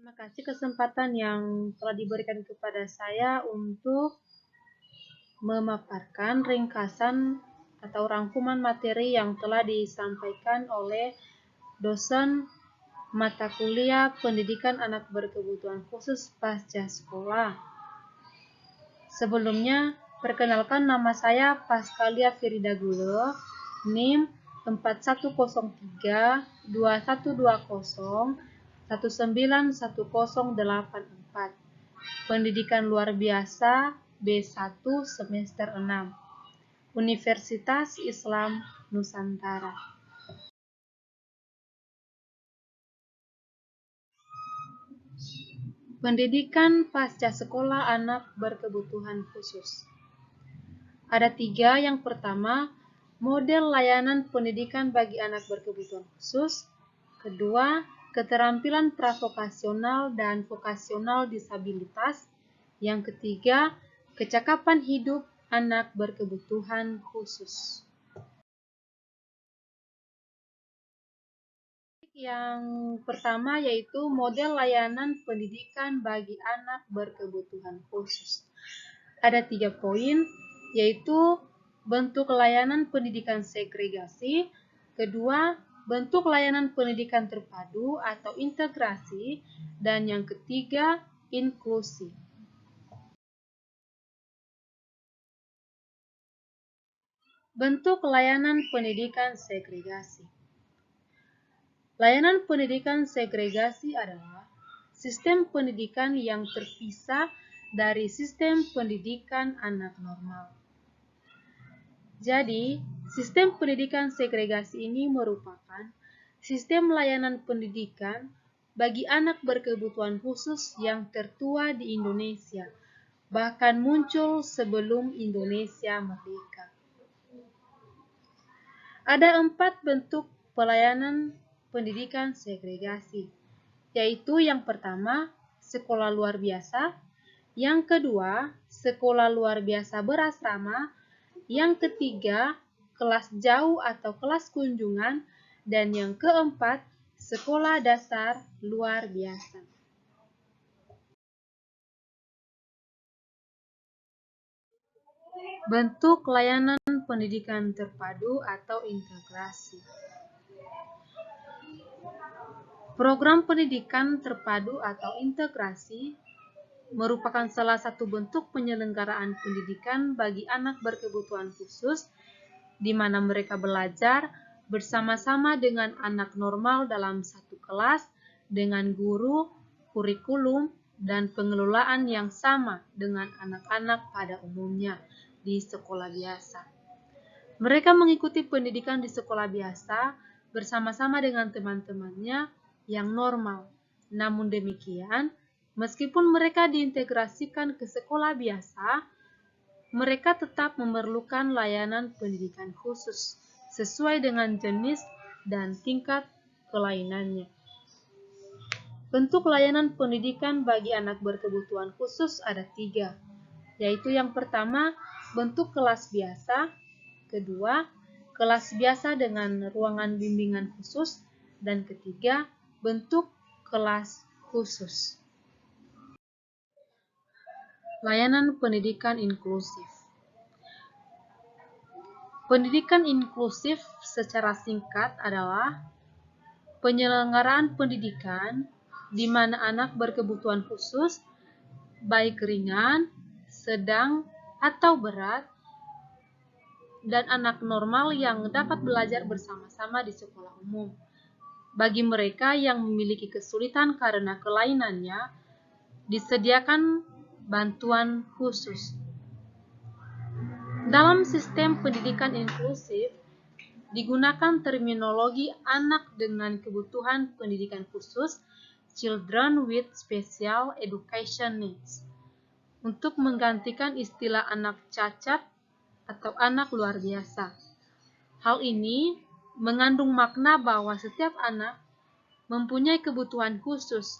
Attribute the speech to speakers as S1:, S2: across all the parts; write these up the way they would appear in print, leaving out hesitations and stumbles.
S1: Terima kasih kesempatan yang telah diberikan kepada saya untuk memaparkan ringkasan atau rangkuman materi yang telah disampaikan oleh dosen mata kuliah Pendidikan Anak Berkebutuhan Khusus Pasca Sekolah. Sebelumnya, perkenalkan nama saya Paskalia Firida Gulo, NIM 4103-2120-191084, Pendidikan Luar Biasa B1 semester 6, Universitas Islam Nusantara. Pendidikan pasca sekolah anak berkebutuhan khusus. Ada 3. Yang pertama, model layanan pendidikan bagi anak berkebutuhan khusus. Kedua, keterampilan pravokasional dan vokasional disabilitas. Yang ketiga, kecakapan hidup anak berkebutuhan khusus. Yang pertama yaitu model layanan pendidikan bagi anak berkebutuhan khusus. Ada 3 poin, yaitu bentuk layanan pendidikan segregasi, kedua, bentuk layanan pendidikan terpadu atau integrasi, dan yang ketiga, inklusi. Bentuk layanan pendidikan segregasi. Layanan pendidikan segregasi adalah sistem pendidikan yang terpisah dari sistem pendidikan anak normal. Jadi, sistem pendidikan segregasi ini merupakan sistem layanan pendidikan bagi anak berkebutuhan khusus yang tertua di Indonesia, bahkan muncul sebelum Indonesia merdeka. Ada 4 bentuk pelayanan pendidikan segregasi, yaitu yang pertama, sekolah luar biasa, yang kedua, sekolah luar biasa berasrama, yang ketiga, kelas jauh atau kelas kunjungan, dan yang keempat, sekolah dasar luar biasa. Bentuk layanan pendidikan terpadu atau integrasi. Program pendidikan terpadu atau integrasi merupakan salah satu bentuk penyelenggaraan pendidikan bagi anak berkebutuhan khusus, di mana mereka belajar bersama-sama dengan anak normal dalam satu kelas, dengan guru, kurikulum, dan pengelolaan yang sama dengan anak-anak pada umumnya di sekolah biasa. Mereka mengikuti pendidikan di sekolah biasa bersama-sama dengan teman-temannya yang normal. Namun demikian, meskipun mereka diintegrasikan ke sekolah biasa, mereka tetap memerlukan layanan pendidikan khusus sesuai dengan jenis dan tingkat kelainannya. Bentuk layanan pendidikan bagi anak berkebutuhan khusus ada 3, yaitu yang pertama, bentuk kelas biasa, kedua, kelas biasa dengan ruangan bimbingan khusus, dan ketiga, bentuk kelas khusus. Layanan pendidikan inklusif. Pendidikan inklusif secara singkat adalah penyelenggaraan pendidikan di mana anak berkebutuhan khusus, baik ringan, sedang, atau berat, dan anak normal yang dapat belajar bersama-sama di sekolah umum. Bagi mereka yang memiliki kesulitan karena kelainannya, disediakan bantuan khusus. Dalam sistem pendidikan inklusif, digunakan terminologi anak dengan kebutuhan pendidikan khusus, children with special education needs, untuk menggantikan istilah anak cacat atau anak luar biasa. Hal ini mengandung makna bahwa setiap anak mempunyai kebutuhan khusus,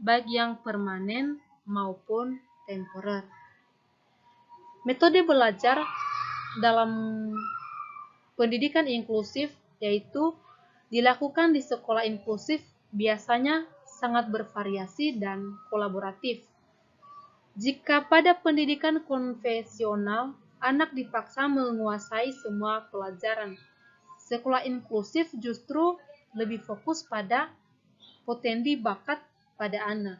S1: baik yang permanen maupun temporer. Metode belajar dalam pendidikan inklusif yaitu dilakukan di sekolah inklusif biasanya sangat bervariasi dan kolaboratif. Jika pada pendidikan konvensional, anak dipaksa menguasai semua pelajaran, sekolah inklusif justru lebih fokus pada potensi bakat pada anak.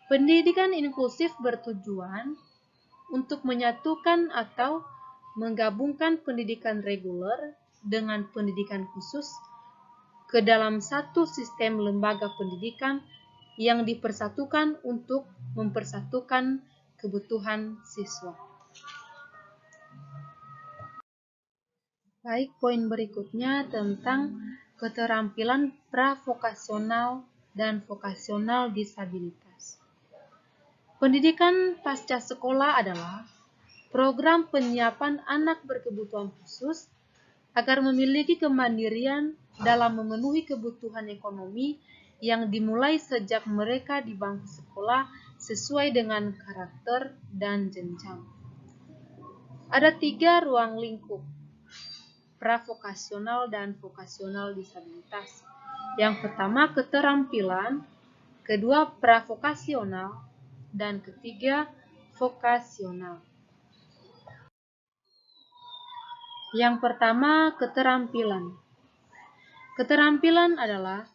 S1: Pendidikan inklusif bertujuan untuk menyatukan atau menggabungkan pendidikan reguler dengan pendidikan khusus ke dalam satu sistem lembaga pendidikan yang dipersatukan untuk mempersatukan kebutuhan siswa. Baik, poin berikutnya tentang keterampilan pravokasional dan vokasional disabilitas. Pendidikan pasca sekolah adalah program penyiapan anak berkebutuhan khusus agar memiliki kemandirian dalam memenuhi kebutuhan ekonomi yang dimulai sejak mereka di bangku sekolah sesuai dengan karakter dan jenjang. Ada 3 ruang lingkup pravokasional dan vokasional disabilitas. Yang pertama keterampilan, kedua pravokasional, dan ketiga vokasional. Yang pertama, keterampilan. Keterampilan adalah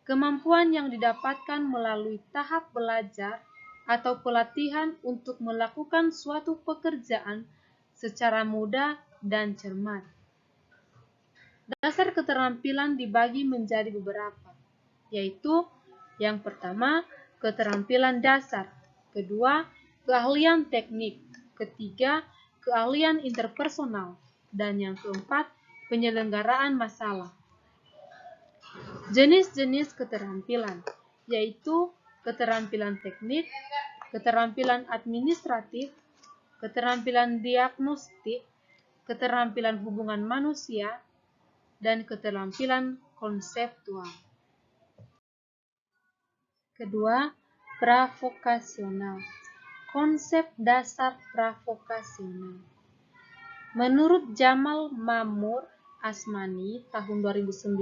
S1: kemampuan yang didapatkan melalui tahap belajar atau pelatihan untuk melakukan suatu pekerjaan secara mudah dan cermat. Dasar keterampilan dibagi menjadi beberapa, yaitu yang pertama, keterampilan dasar, kedua, keahlian teknik, ketiga, keahlian interpersonal, dan yang keempat, penyelenggaraan masalah. Jenis-jenis keterampilan, yaitu keterampilan teknik, keterampilan administratif, keterampilan diagnostik, keterampilan hubungan manusia, dan keterampilan konseptual. Kedua, pravokasional. Konsep dasar pravokasional. Menurut Jamal Mamur Asmani tahun 2009,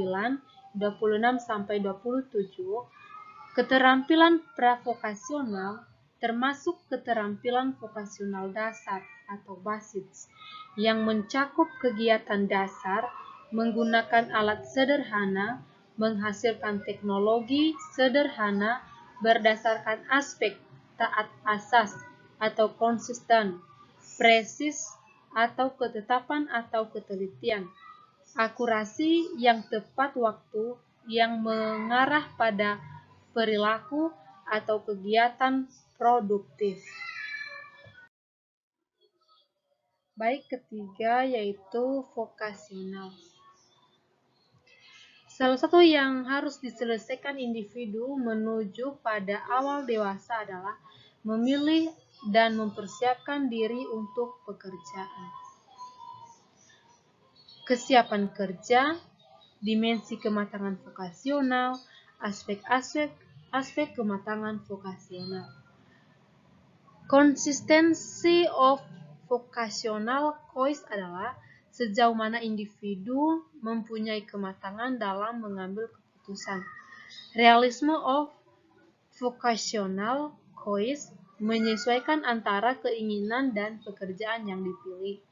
S1: 26-27, keterampilan pravokasional termasuk keterampilan vokasional dasar atau basis yang mencakup kegiatan dasar menggunakan alat sederhana, menghasilkan teknologi sederhana berdasarkan aspek taat asas atau konsisten, presis atau ketetapan atau ketelitian, akurasi yang tepat waktu yang mengarah pada perilaku atau kegiatan produktif. Baik, ketiga yaitu vokasional. Salah satu yang harus diselesaikan individu menuju pada awal dewasa adalah memilih dan mempersiapkan diri untuk pekerjaan. Kesiapan kerja, dimensi kematangan vokasional, aspek kematangan vokasional. Konsistensi of vocational choice adalah sejauh mana individu mempunyai kematangan dalam mengambil keputusan. Realisme of vocational choice menyesuaikan antara keinginan dan pekerjaan yang dipilih.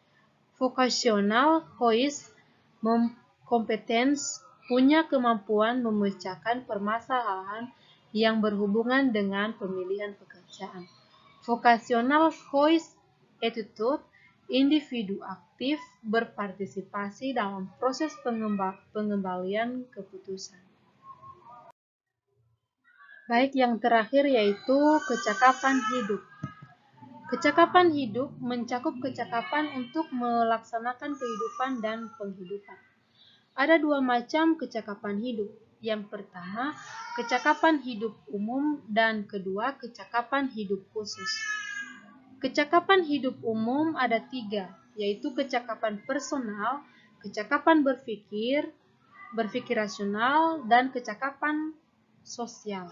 S1: Vocational choice kompetens punya kemampuan memecahkan permasalahan yang berhubungan dengan pemilihan pekerjaan. Vocational choice attitude individu aktif berpartisipasi dalam proses pengembalian keputusan. Baik, yang terakhir yaitu kecakapan hidup. Kecakapan hidup mencakup kecakapan untuk melaksanakan kehidupan dan penghidupan. Ada 2 macam kecakapan hidup. Yang pertama, kecakapan hidup umum, dan kedua, kecakapan hidup khusus. Kecakapan hidup umum ada 3, yaitu kecakapan personal, kecakapan berpikir rasional, dan kecakapan sosial.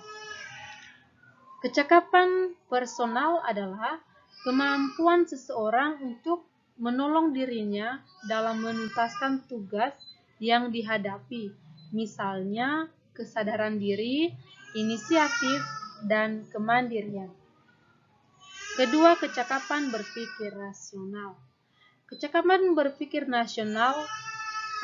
S1: Kecakapan personal adalah kemampuan seseorang untuk menolong dirinya dalam menuntaskan tugas yang dihadapi, misalnya kesadaran diri, inisiatif, dan kemandirian. Kedua, kecakapan berpikir rasional. Kecakapan berpikir nasional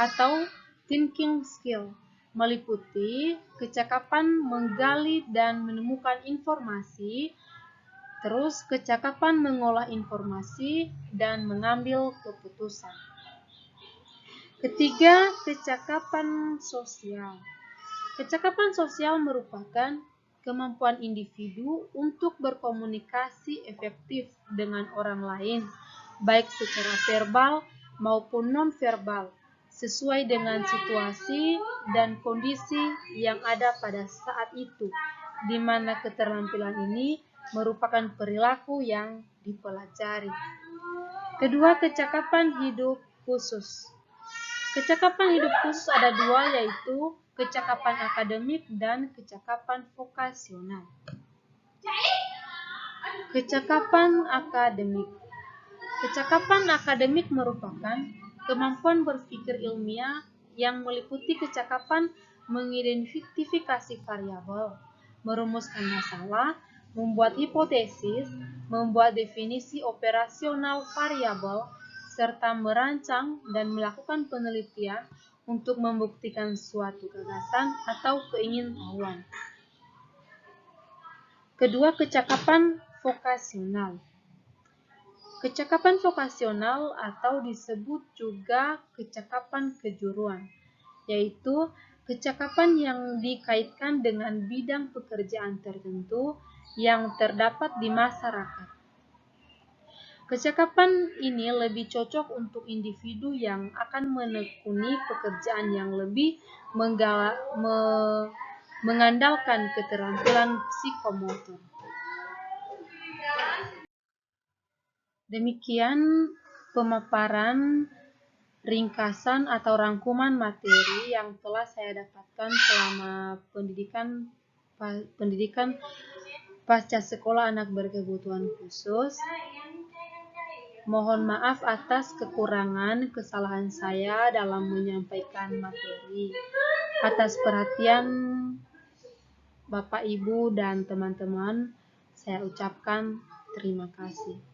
S1: atau thinking skill meliputi kecakapan menggali dan menemukan informasi, terus kecakapan mengolah informasi dan mengambil keputusan. Ketiga, kecakapan sosial. Kecakapan sosial merupakan kemampuan individu untuk berkomunikasi efektif dengan orang lain, baik secara verbal maupun non-verbal, sesuai dengan situasi dan kondisi yang ada pada saat itu, di mana keterampilan ini merupakan perilaku yang dipelajari. Kedua, kecakapan hidup khusus. Kecakapan hidup khusus ada dua, yaitu kecakapan akademik dan kecakapan vokasional. Kecakapan akademik. Kecakapan akademik merupakan kemampuan berpikir ilmiah yang meliputi kecakapan mengidentifikasi variabel, merumuskan masalah, membuat hipotesis, membuat definisi operasional variabel, serta merancang dan melakukan penelitian untuk membuktikan suatu gagasan atau keingintahuan. Kedua, kecakapan vokasional. Kecakapan vokasional atau disebut juga kecakapan kejuruan, yaitu kecakapan yang dikaitkan dengan bidang pekerjaan tertentu yang terdapat di masyarakat. Kecakapan ini lebih cocok untuk individu yang akan menekuni pekerjaan yang lebih mengandalkan keterampilan psikomotor. Demikian pemaparan ringkasan atau rangkuman materi yang telah saya dapatkan selama pendidikan pasca sekolah anak berkebutuhan khusus. Mohon maaf atas kekurangan kesalahan saya dalam menyampaikan materi. Atas perhatian Bapak, Ibu, dan teman-teman, saya ucapkan terima kasih.